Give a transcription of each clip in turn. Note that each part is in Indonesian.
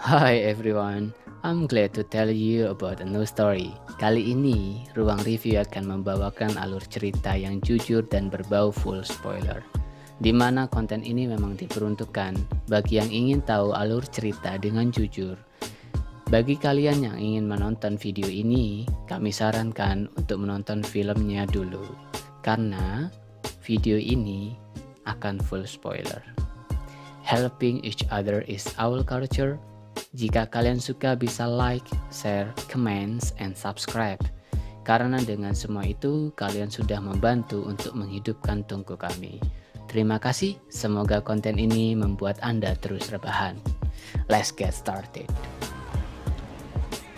Hi everyone, I'm glad to tell you about a new story. Kali ini, Ruang Review akan membawakan alur cerita yang jujur dan berbau full spoiler. Di mana konten ini memang diperuntukkan bagi yang ingin tahu alur cerita dengan jujur. Bagi kalian yang ingin menonton video ini, kami sarankan untuk menonton filmnya dulu. Karena video ini akan full spoiler. Helping each other is our culture. Jika kalian suka bisa like, share, comments, and subscribe. Karena dengan semua itu kalian sudah membantu untuk menghidupkan tungku kami. Terima kasih, semoga konten ini membuat Anda terus rebahan. Let's get started.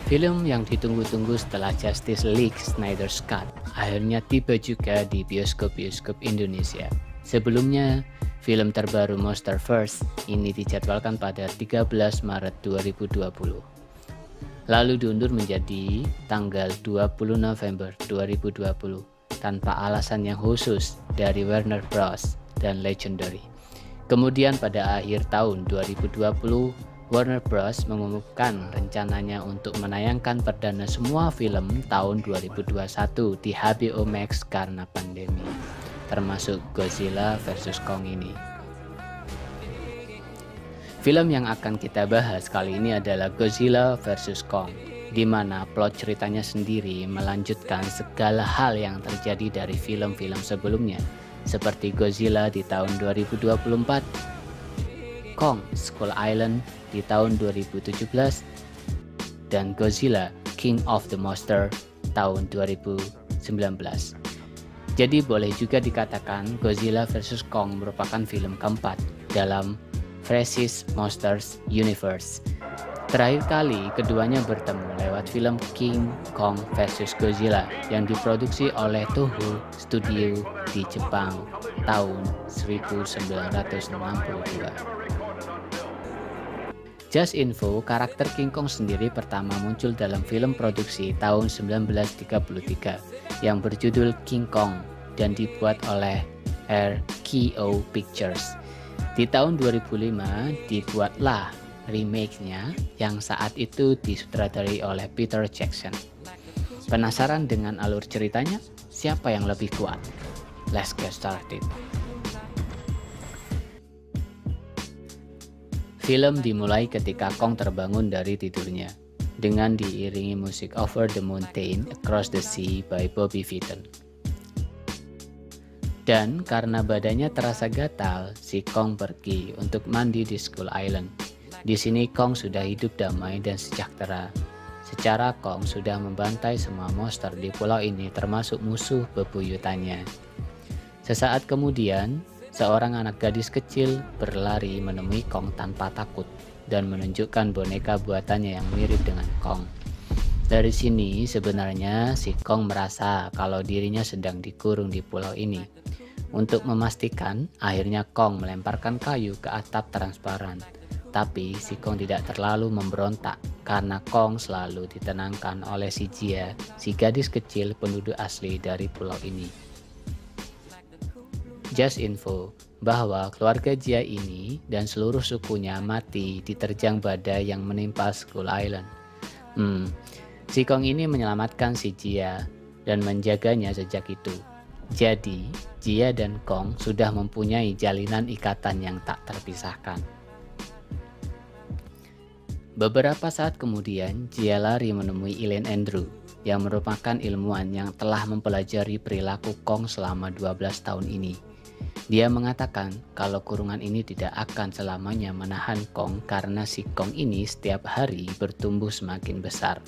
Film yang ditunggu-tunggu setelah Justice League Snyder's Cut akhirnya tiba juga di bioskop-bioskop Indonesia. Sebelumnya, film terbaru Monsterverse ini dijadwalkan pada 13 Maret 2020. Lalu diundur menjadi tanggal 20 November 2020 tanpa alasan yang khusus dari Warner Bros. Dan Legendary. Kemudian pada akhir tahun 2020, Warner Bros. Mengumumkan rencananya untuk menayangkan perdana semua film tahun 2021 di HBO Max karena pandemi, termasuk Godzilla vs Kong ini. Film yang akan kita bahas kali ini adalah Godzilla vs Kong, di mana plot ceritanya sendiri melanjutkan segala hal yang terjadi dari film-film sebelumnya, seperti Godzilla di tahun 2024, Kong Skull Island di tahun 2017, dan Godzilla King of the Monster tahun 2019. Jadi boleh juga dikatakan Godzilla vs Kong merupakan film keempat dalam Franchise Monsters Universe. Terakhir kali keduanya bertemu lewat film King Kong vs Godzilla yang diproduksi oleh Toho Studio di Jepang tahun 1962. Just info, karakter King Kong sendiri pertama muncul dalam film produksi tahun 1933 yang berjudul King Kong dan dibuat oleh RKO Pictures. Di tahun 2005 dibuatlah remake-nya yang saat itu disutradarai oleh Peter Jackson. Penasaran dengan alur ceritanya? Siapa yang lebih kuat? Let's get started. Film dimulai ketika Kong terbangun dari tidurnya dengan diiringi musik Over the Mountain Across the Sea by Bobby Vinton. Dan karena badannya terasa gatal, si Kong pergi untuk mandi di Skull Island. Di sini Kong sudah hidup damai dan sejahtera. Secara Kong sudah membantai semua monster di pulau ini termasuk musuh bebuyutannya. Sesaat kemudian, seorang anak gadis kecil berlari menemui Kong tanpa takut dan menunjukkan boneka buatannya yang mirip dengan Kong. Dari sini sebenarnya si Kong merasa kalau dirinya sedang dikurung di pulau ini. Untuk memastikan, akhirnya Kong melemparkan kayu ke atap transparan. Tapi si Kong tidak terlalu memberontak karena Kong selalu ditenangkan oleh si Jia, si gadis kecil penduduk asli dari pulau ini. Just info, bahwa keluarga Jia ini dan seluruh sukunya mati diterjang badai yang menimpa Skull Island. Si Kong ini menyelamatkan si Jia dan menjaganya sejak itu. Jadi, Jia dan Kong sudah mempunyai jalinan ikatan yang tak terpisahkan. Beberapa saat kemudian, Jia lari menemui Elaine Andrew, yang merupakan ilmuwan yang telah mempelajari perilaku Kong selama 12 tahun ini. Dia mengatakan kalau kurungan ini tidak akan selamanya menahan Kong karena si Kong ini setiap hari bertumbuh semakin besar.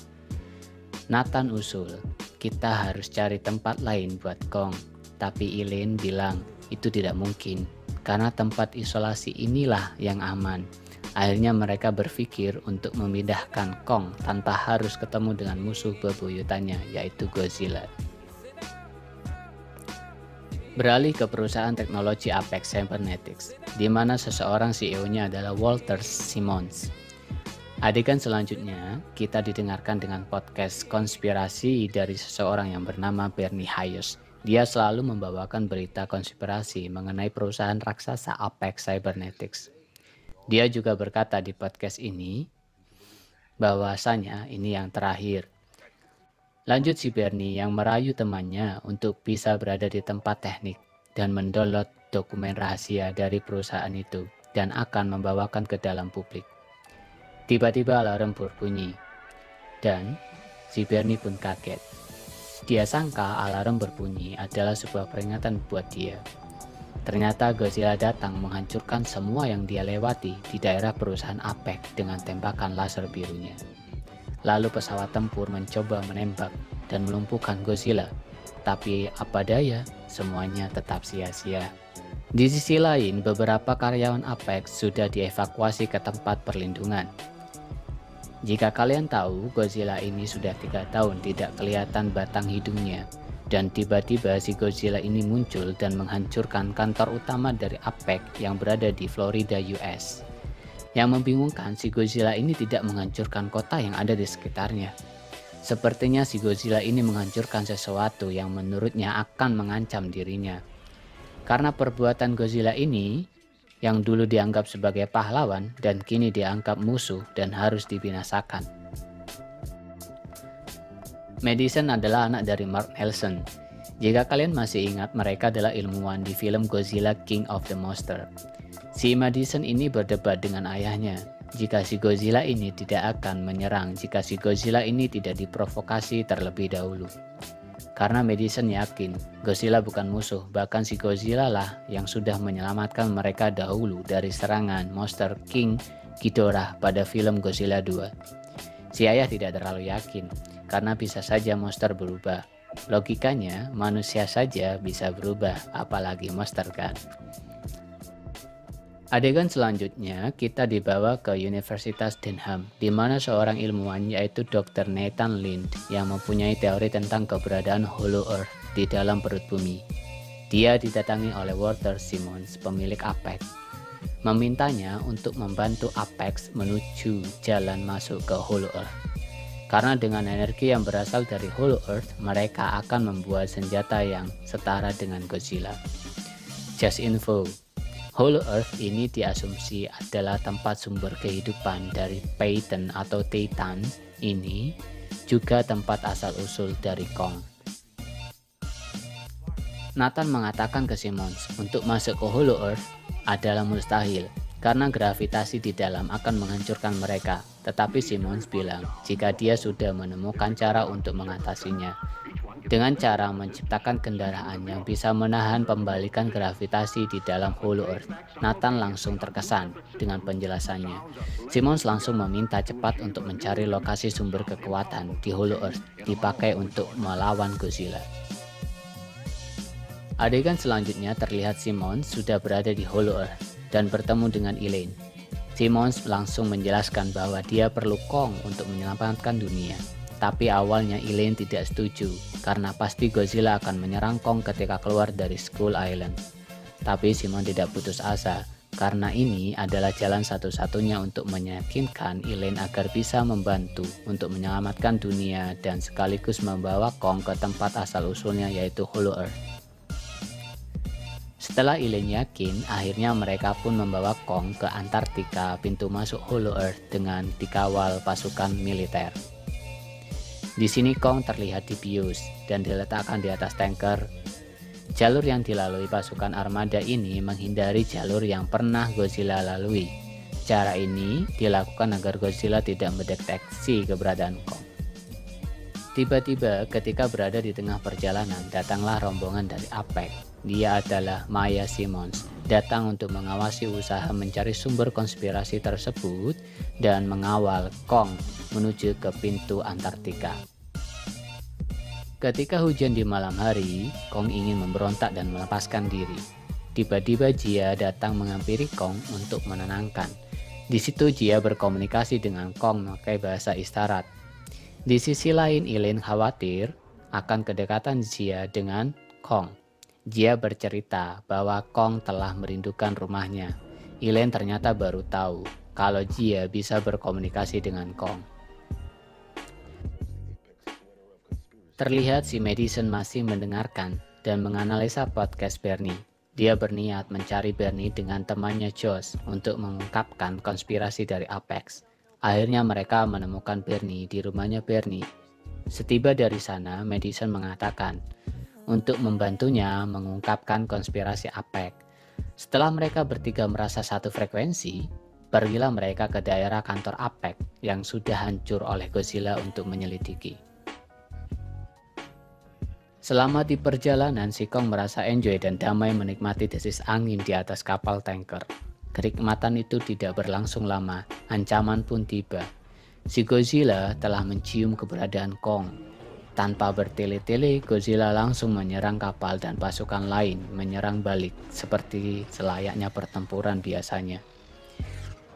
Nathan usul, kita harus cari tempat lain buat Kong. Tapi Elaine bilang itu tidak mungkin karena tempat isolasi inilah yang aman. Akhirnya mereka berpikir untuk memindahkan Kong tanpa harus ketemu dengan musuh bebuyutannya yaitu Godzilla. Beralih ke perusahaan teknologi Apex Cybernetics, di mana seseorang CEO-nya adalah Walter Simmons. Adegan selanjutnya, kita didengarkan dengan podcast konspirasi dari seseorang yang bernama Bernie Hayes. Dia selalu membawakan berita konspirasi mengenai perusahaan raksasa Apex Cybernetics. Dia juga berkata di podcast ini, bahwasanya ini yang terakhir. Lanjut si Bernie yang merayu temannya untuk bisa berada di tempat teknik dan mendownload dokumen rahasia dari perusahaan itu dan akan membawakan ke dalam publik. Tiba-tiba alarm berbunyi dan si Bernie pun kaget. Dia sangka alarm berbunyi adalah sebuah peringatan buat dia. Ternyata Godzilla datang menghancurkan semua yang dia lewati di daerah perusahaan Apex dengan tembakan laser birunya. Lalu pesawat tempur mencoba menembak dan melumpuhkan Godzilla. Tapi apa daya, semuanya tetap sia-sia. Di sisi lain, beberapa karyawan Apex sudah dievakuasi ke tempat perlindungan. Jika kalian tahu, Godzilla ini sudah 3 tahun tidak kelihatan batang hidungnya. Dan tiba-tiba si Godzilla ini muncul dan menghancurkan kantor utama dari Apex yang berada di Florida, US. Yang membingungkan, si Godzilla ini tidak menghancurkan kota yang ada di sekitarnya. Sepertinya si Godzilla ini menghancurkan sesuatu yang menurutnya akan mengancam dirinya. Karena perbuatan Godzilla ini, yang dulu dianggap sebagai pahlawan dan kini dianggap musuh dan harus dibinasakan. Madison adalah anak dari Mark Nelson. Jika kalian masih ingat, mereka adalah ilmuwan di film Godzilla King of the Monsters. Si Madison ini berdebat dengan ayahnya jika si Godzilla ini tidak akan menyerang jika si Godzilla ini tidak diprovokasi terlebih dahulu. Karena Madison yakin Godzilla bukan musuh, bahkan si Godzilla lah yang sudah menyelamatkan mereka dahulu dari serangan monster King Ghidorah pada film Godzilla 2. Si ayah tidak terlalu yakin, karena bisa saja monster berubah. Logikanya, manusia saja bisa berubah, apalagi monster kan? Adegan selanjutnya, kita dibawa ke Universitas Denham, di mana seorang ilmuwan yaitu Dr. Nathan Lind yang mempunyai teori tentang keberadaan Hollow Earth di dalam perut bumi. Dia didatangi oleh Walter Simmons, pemilik Apex, memintanya untuk membantu Apex menuju jalan masuk ke Hollow Earth. Karena dengan energi yang berasal dari Hollow Earth, mereka akan membuat senjata yang setara dengan Godzilla. Just info. Hollow Earth ini diasumsi adalah tempat sumber kehidupan dari Titan atau Titan ini, juga tempat asal-usul dari Kong. Nathan mengatakan ke Simmons untuk masuk ke Hollow Earth adalah mustahil karena gravitasi di dalam akan menghancurkan mereka. Tetapi Simmons bilang jika dia sudah menemukan cara untuk mengatasinya dengan cara menciptakan kendaraan yang bisa menahan pembalikan gravitasi di dalam Hollow Earth. Nathan langsung terkesan dengan penjelasannya. Simmons langsung meminta cepat untuk mencari lokasi sumber kekuatan di Hollow Earth dipakai untuk melawan Godzilla. Adegan selanjutnya terlihat Simmons sudah berada di Hollow Earth dan bertemu dengan Elaine. Simmons langsung menjelaskan bahwa dia perlu Kong untuk menyelamatkan dunia. Tapi awalnya Elaine tidak setuju, karena pasti Godzilla akan menyerang Kong ketika keluar dari Skull Island. Tapi Simon tidak putus asa, karena ini adalah jalan satu-satunya untuk meyakinkan Elaine agar bisa membantu untuk menyelamatkan dunia dan sekaligus membawa Kong ke tempat asal-usulnya yaitu Hollow Earth. Setelah Elaine yakin, akhirnya mereka pun membawa Kong ke Antartika, pintu masuk Hollow Earth dengan dikawal pasukan militer. Di sini Kong terlihat dibius dan diletakkan di atas tanker. Jalur yang dilalui pasukan armada ini menghindari jalur yang pernah Godzilla lalui. Cara ini dilakukan agar Godzilla tidak mendeteksi keberadaan Kong. Tiba-tiba ketika berada di tengah perjalanan, datanglah rombongan dari Apex. Dia adalah Maya Simmons, datang untuk mengawasi usaha mencari sumber konspirasi tersebut dan mengawal Kong menuju ke pintu Antartika. Ketika hujan di malam hari, Kong ingin memberontak dan melepaskan diri. Tiba-tiba Jia datang menghampiri Kong untuk menenangkan. Di situ Jia berkomunikasi dengan Kong memakai bahasa isyarat. Di sisi lain, Elaine khawatir akan kedekatan Jia dengan Kong. Jia bercerita bahwa Kong telah merindukan rumahnya. Elaine ternyata baru tahu kalau Jia bisa berkomunikasi dengan Kong. Terlihat si Madison masih mendengarkan dan menganalisa podcast Bernie. Dia berniat mencari Bernie dengan temannya Josh untuk mengungkapkan konspirasi dari Apex. Akhirnya mereka menemukan Bernie di rumahnya Bernie. Setiba dari sana, Madison mengatakan untuk membantunya mengungkapkan konspirasi APEC. Setelah mereka bertiga merasa satu frekuensi, pergilah mereka ke daerah kantor APEC yang sudah hancur oleh Godzilla untuk menyelidiki. Selama di perjalanan, si Kong merasa enjoy dan damai menikmati desis angin di atas kapal tanker. Kenikmatan itu tidak berlangsung lama, ancaman pun tiba. Si Godzilla telah mencium keberadaan Kong. Tanpa bertele-tele, Godzilla langsung menyerang kapal dan pasukan lain menyerang balik seperti selayaknya pertempuran biasanya.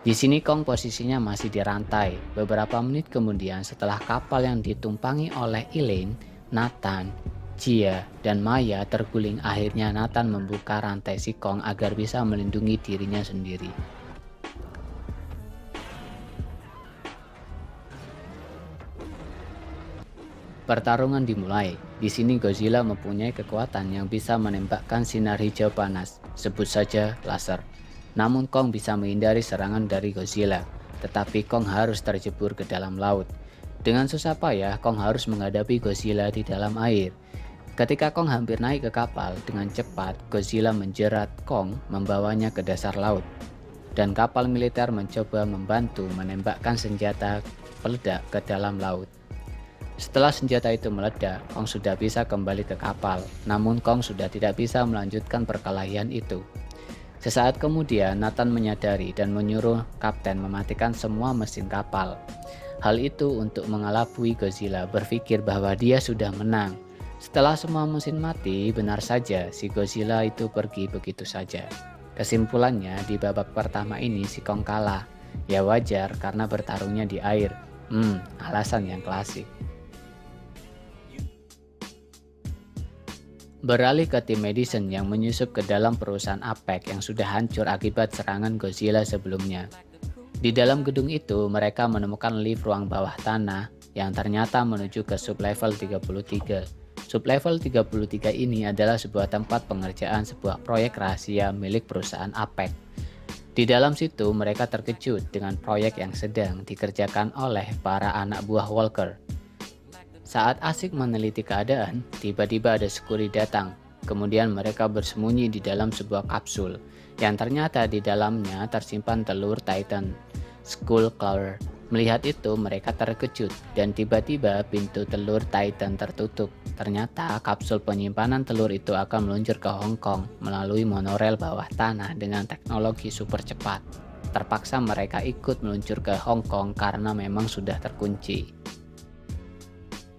Di sini Kong posisinya masih dirantai. Beberapa menit kemudian setelah kapal yang ditumpangi oleh Elaine, Nathan, Jia, dan Maya terguling, akhirnya Nathan membuka rantai si Kong agar bisa melindungi dirinya sendiri. Pertarungan dimulai. Di sini Godzilla mempunyai kekuatan yang bisa menembakkan sinar hijau panas, sebut saja laser. Namun Kong bisa menghindari serangan dari Godzilla, tetapi Kong harus terjebur ke dalam laut. Dengan susah payah, Kong harus menghadapi Godzilla di dalam air. Ketika Kong hampir naik ke kapal, dengan cepat Godzilla menjerat Kong, membawanya ke dasar laut. Dan kapal militer mencoba membantu menembakkan senjata peledak ke dalam laut. Setelah senjata itu meledak, Kong sudah bisa kembali ke kapal. Namun Kong sudah tidak bisa melanjutkan perkelahian itu. Sesaat kemudian Nathan menyadari dan menyuruh kapten mematikan semua mesin kapal. Hal itu untuk mengelabui Godzilla berpikir bahwa dia sudah menang. Setelah semua mesin mati, benar saja si Godzilla itu pergi begitu saja. Kesimpulannya, di babak pertama ini si Kong kalah. Ya wajar karena bertarungnya di air. Alasan yang klasik. Beralih ke tim Madison yang menyusup ke dalam perusahaan APEC yang sudah hancur akibat serangan Godzilla sebelumnya. Di dalam gedung itu, mereka menemukan lift ruang bawah tanah yang ternyata menuju ke sublevel 33. Sublevel 33 ini adalah sebuah tempat pengerjaan sebuah proyek rahasia milik perusahaan APEC. Di dalam situ, mereka terkejut dengan proyek yang sedang dikerjakan oleh para anak buah Walker. Saat asik meneliti keadaan, tiba-tiba ada security datang. Kemudian mereka bersembunyi di dalam sebuah kapsul yang ternyata di dalamnya tersimpan telur Titan Skullcrawler. Melihat itu, mereka terkejut dan tiba-tiba pintu telur Titan tertutup. Ternyata kapsul penyimpanan telur itu akan meluncur ke Hong Kong melalui monorail bawah tanah dengan teknologi super cepat. Terpaksa mereka ikut meluncur ke Hong Kong karena memang sudah terkunci.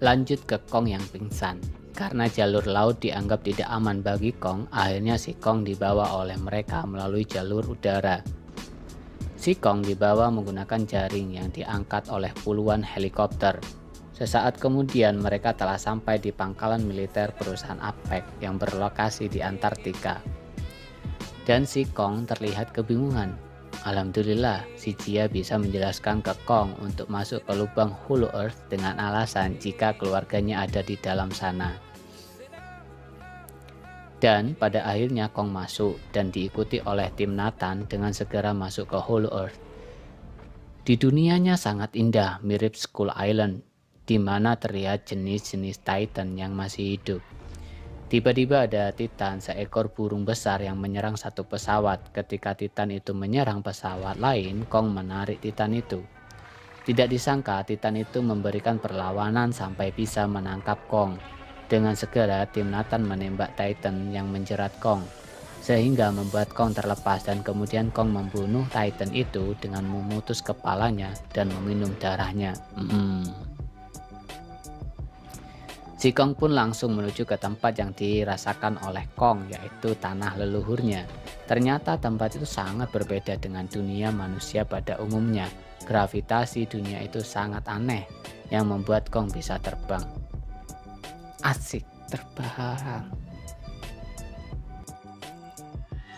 Lanjut ke Kong yang pingsan. Karena jalur laut dianggap tidak aman bagi Kong, akhirnya si Kong dibawa oleh mereka melalui jalur udara. Si Kong dibawa menggunakan jaring yang diangkat oleh puluhan helikopter. Sesaat kemudian mereka telah sampai di pangkalan militer perusahaan APEC yang berlokasi di Antartika. Dan si Kong terlihat kebingungan. Alhamdulillah, si Jia bisa menjelaskan ke Kong untuk masuk ke lubang Hollow Earth dengan alasan jika keluarganya ada di dalam sana. Dan pada akhirnya Kong masuk dan diikuti oleh tim Nathan dengan segera masuk ke Hollow Earth. Di dunianya sangat indah, mirip Skull Island, di mana terlihat jenis-jenis Titan yang masih hidup. Tiba-tiba ada Titan, seekor burung besar yang menyerang satu pesawat. Ketika Titan itu menyerang pesawat lain, Kong menarik Titan itu. Tidak disangka Titan itu memberikan perlawanan sampai bisa menangkap Kong. Dengan segera tim Nathan menembak Titan yang menjerat Kong, sehingga membuat Kong terlepas dan kemudian Kong membunuh Titan itu dengan memutus kepalanya dan meminum darahnya. Si Kong pun langsung menuju ke tempat yang dirasakan oleh Kong, yaitu tanah leluhurnya. Ternyata tempat itu sangat berbeda dengan dunia manusia pada umumnya. Gravitasi dunia itu sangat aneh, yang membuat Kong bisa terbang. Asik terbang.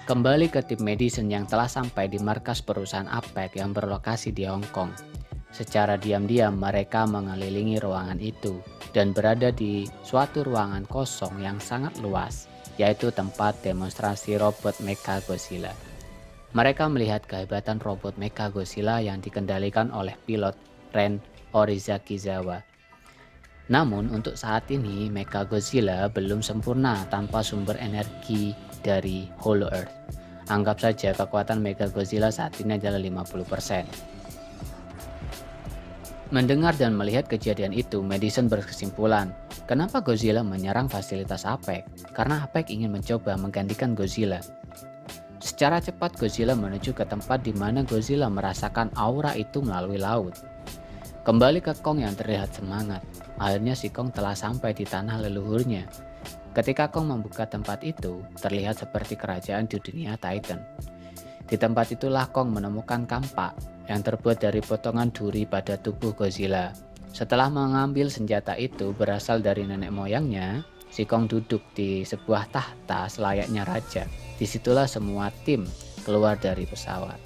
Kembali ke tim Madison yang telah sampai di markas perusahaan APEC yang berlokasi di Hong Kong. Secara diam-diam mereka mengelilingi ruangan itu dan berada di suatu ruangan kosong yang sangat luas, yaitu tempat demonstrasi robot Mecha Godzilla. Mereka melihat kehebatan robot Mecha Godzilla yang dikendalikan oleh pilot Ren Orizakizawa. Namun untuk saat ini Mecha Godzilla belum sempurna tanpa sumber energi dari Hollow Earth. Anggap saja kekuatan Mecha Godzilla saat ini adalah 50%. Mendengar dan melihat kejadian itu, Madison berkesimpulan, kenapa Godzilla menyerang fasilitas APEC? Karena APEC ingin mencoba menggantikan Godzilla. Secara cepat Godzilla menuju ke tempat di mana Godzilla merasakan aura itu melalui laut. Kembali ke Kong yang terlihat semangat. Akhirnya si Kong telah sampai di tanah leluhurnya. Ketika Kong membuka tempat itu, terlihat seperti kerajaan di dunia Titan. Di tempat itulah Kong menemukan kampak yang terbuat dari potongan duri pada tubuh Godzilla. Setelah mengambil senjata itu berasal dari nenek moyangnya, si Kong duduk di sebuah tahta selayaknya raja. Disitulah semua tim keluar dari pesawat.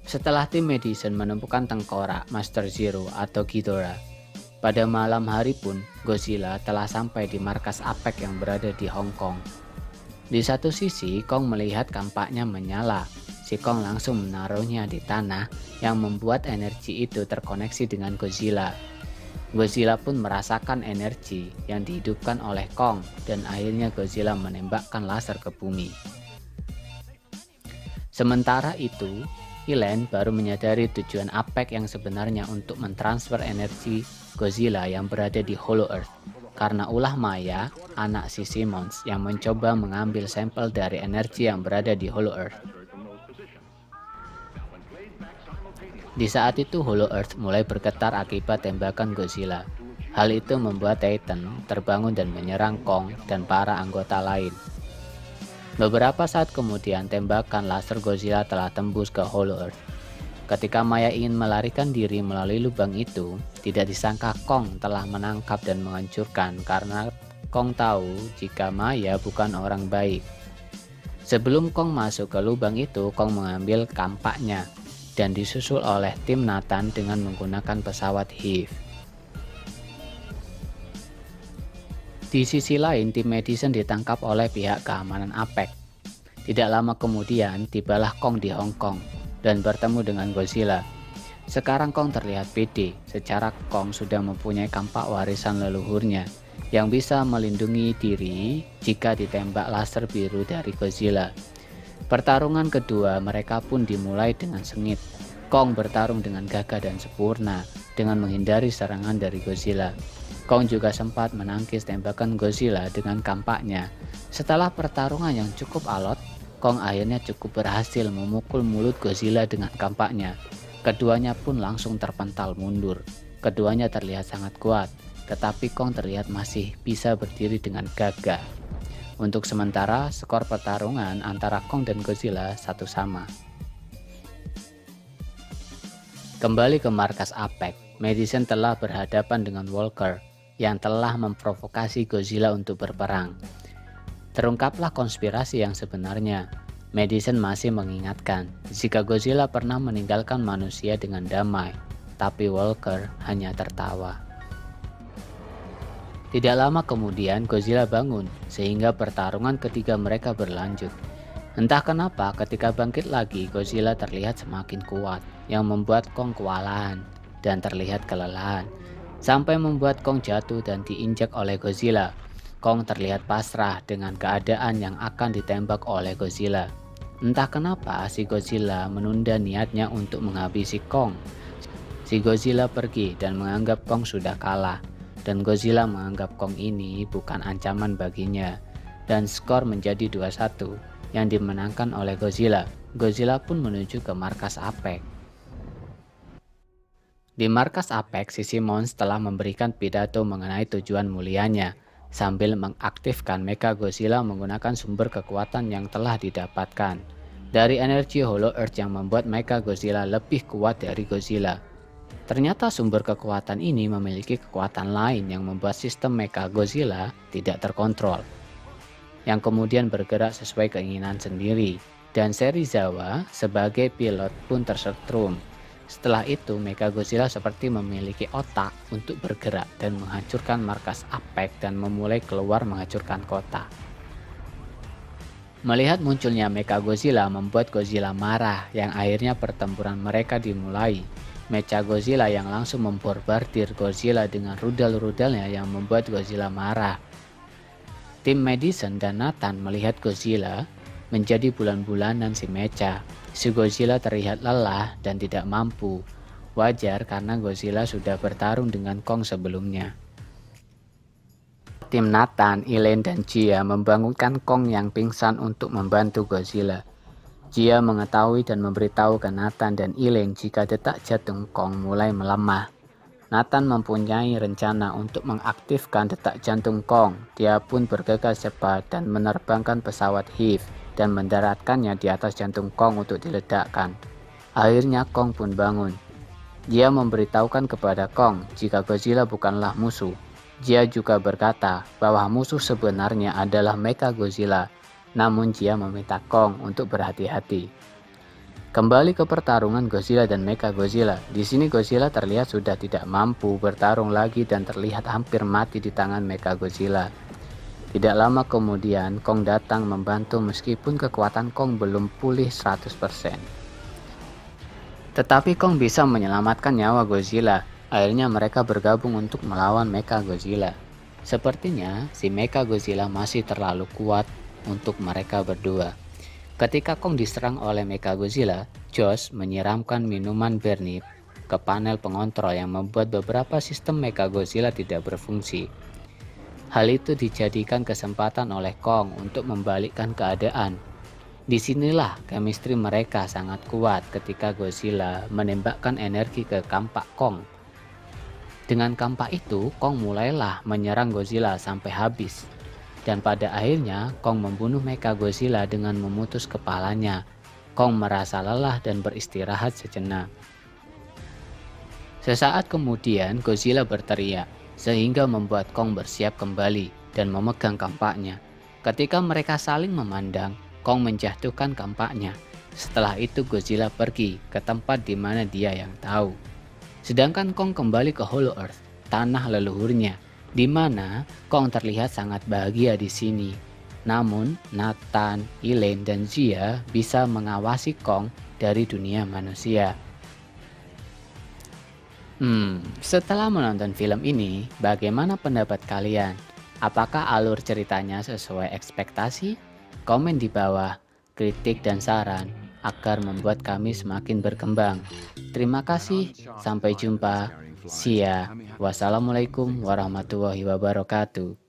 Setelah tim Madison menemukan tengkorak Master Zero atau Ghidorah, pada malam hari pun Godzilla telah sampai di markas APEC yang berada di Hong Kong. Di satu sisi Kong melihat kampaknya menyala. Si Kong langsung menaruhnya di tanah yang membuat energi itu terkoneksi dengan Godzilla. Godzilla pun merasakan energi yang dihidupkan oleh Kong dan akhirnya Godzilla menembakkan laser ke bumi. Sementara itu, Elen baru menyadari tujuan APEC yang sebenarnya untuk mentransfer energi Godzilla yang berada di Hollow Earth karena ulah Maya, anak si Simmons, yang mencoba mengambil sampel dari energi yang berada di Hollow Earth. Di saat itu Hollow Earth mulai bergetar akibat tembakan Godzilla. Hal itu membuat Titan terbangun dan menyerang Kong dan para anggota lain. Beberapa saat kemudian tembakan laser Godzilla telah tembus ke Hollow Earth. Ketika Maya ingin melarikan diri melalui lubang itu, tidak disangka Kong telah menangkap dan menghancurkan karena Kong tahu jika Maya bukan orang baik. Sebelum Kong masuk ke lubang itu, Kong mengambil kampaknya dan disusul oleh tim Nathan dengan menggunakan pesawat Hive. Di sisi lain, tim Madison ditangkap oleh pihak keamanan APEC. Tidak lama kemudian, tibalah Kong di Hong Kong dan bertemu dengan Godzilla. Sekarang Kong terlihat pede, secara Kong sudah mempunyai kampak warisan leluhurnya yang bisa melindungi diri jika ditembak laser biru dari Godzilla. Pertarungan kedua mereka pun dimulai dengan sengit. Kong bertarung dengan gagah dan sempurna dengan menghindari serangan dari Godzilla. Kong juga sempat menangkis tembakan Godzilla dengan kampaknya. Setelah pertarungan yang cukup alot, Kong akhirnya cukup berhasil memukul mulut Godzilla dengan kampaknya. Keduanya pun langsung terpental mundur. Keduanya terlihat sangat kuat, tetapi Kong terlihat masih bisa berdiri dengan gagah. Untuk sementara, skor pertarungan antara Kong dan Godzilla satu sama. Kembali ke markas APEC, Madison telah berhadapan dengan Walker yang telah memprovokasi Godzilla untuk berperang. Terungkaplah konspirasi yang sebenarnya. Madison masih mengingatkan jika Godzilla pernah meninggalkan manusia dengan damai, tapi Walker hanya tertawa. Tidak lama kemudian Godzilla bangun sehingga pertarungan ketiga mereka berlanjut. Entah kenapa ketika bangkit lagi Godzilla terlihat semakin kuat yang membuat Kong kewalahan dan terlihat kelelahan sampai membuat Kong jatuh dan diinjak oleh Godzilla. Kong terlihat pasrah dengan keadaan yang akan ditembak oleh Godzilla. Entah kenapa si Godzilla menunda niatnya untuk menghabisi Kong. Si Godzilla pergi dan menganggap Kong sudah kalah. Dan Godzilla menganggap Kong ini bukan ancaman baginya. Dan skor menjadi 2-1 yang dimenangkan oleh Godzilla. Godzilla pun menuju ke markas APEC. Di markas APEC, si Simmons telah memberikan pidato mengenai tujuan mulianya sambil mengaktifkan Mecha Godzilla menggunakan sumber kekuatan yang telah didapatkan dari energi Hollow Earth yang membuat Mecha Godzilla lebih kuat dari Godzilla. Ternyata sumber kekuatan ini memiliki kekuatan lain yang membuat sistem Mecha Godzilla tidak terkontrol, yang kemudian bergerak sesuai keinginan sendiri, dan Serizawa sebagai pilot pun tersetrum. Setelah itu, Mecha Godzilla seperti memiliki otak untuk bergerak dan menghancurkan markas APEC dan memulai keluar menghancurkan kota. Melihat munculnya Mechagodzilla membuat Godzilla marah yang akhirnya pertempuran mereka dimulai. Mechagodzilla yang langsung memborbardir Godzilla dengan rudal-rudalnya yang membuat Godzilla marah. Tim Madison dan Nathan melihat Godzilla menjadi bulan-bulanan si Mecha. Si Godzilla terlihat lelah dan tidak mampu. Wajar karena Godzilla sudah bertarung dengan Kong sebelumnya. Tim Nathan, Elaine, dan Jia membangunkan Kong yang pingsan untuk membantu Godzilla. Jia mengetahui dan memberitahu ke Nathan dan Elaine jika detak jantung Kong mulai melemah. Nathan mempunyai rencana untuk mengaktifkan detak jantung Kong. Dia pun bergegas cepat dan menerbangkan pesawat Hive dan mendaratkannya di atas jantung Kong untuk diledakkan. Akhirnya Kong pun bangun. Jia memberitahukan kepada Kong jika Godzilla bukanlah musuh. Jia juga berkata bahwa musuh sebenarnya adalah Mechagodzilla, namun Jia meminta Kong untuk berhati-hati. Kembali ke pertarungan Godzilla dan Mechagodzilla. Di sini Godzilla terlihat sudah tidak mampu bertarung lagi dan terlihat hampir mati di tangan Mechagodzilla. Tidak lama kemudian Kong datang membantu meskipun kekuatan Kong belum pulih 100%. Tetapi Kong bisa menyelamatkan nyawa Godzilla. Akhirnya mereka bergabung untuk melawan Mechagodzilla. Sepertinya si Mechagodzilla masih terlalu kuat untuk mereka berdua. Ketika Kong diserang oleh Mechagodzilla, Josh menyiramkan minuman Bernip ke panel pengontrol yang membuat beberapa sistem Mechagodzilla tidak berfungsi. Hal itu dijadikan kesempatan oleh Kong untuk membalikkan keadaan. Disinilah chemistry mereka sangat kuat ketika Godzilla menembakkan energi ke kampak Kong. Dengan kampak itu, Kong mulailah menyerang Godzilla sampai habis. Dan pada akhirnya, Kong membunuh Mechagodzilla dengan memutus kepalanya. Kong merasa lelah dan beristirahat sejenak. Sesaat kemudian, Godzilla berteriak, sehingga membuat Kong bersiap kembali dan memegang kampaknya. Ketika mereka saling memandang, Kong menjatuhkan kampaknya. Setelah itu, Godzilla pergi ke tempat di mana dia yang tahu. Sedangkan Kong kembali ke Hollow Earth, tanah leluhurnya, di mana Kong terlihat sangat bahagia di sini. Namun, Nathan, Elaine, dan Jia bisa mengawasi Kong dari dunia manusia. Setelah menonton film ini, bagaimana pendapat kalian? Apakah alur ceritanya sesuai ekspektasi? Komen di bawah, kritik dan saran agar membuat kami semakin berkembang. Terima kasih, sampai jumpa. See ya. Wassalamualaikum warahmatullahi wabarakatuh.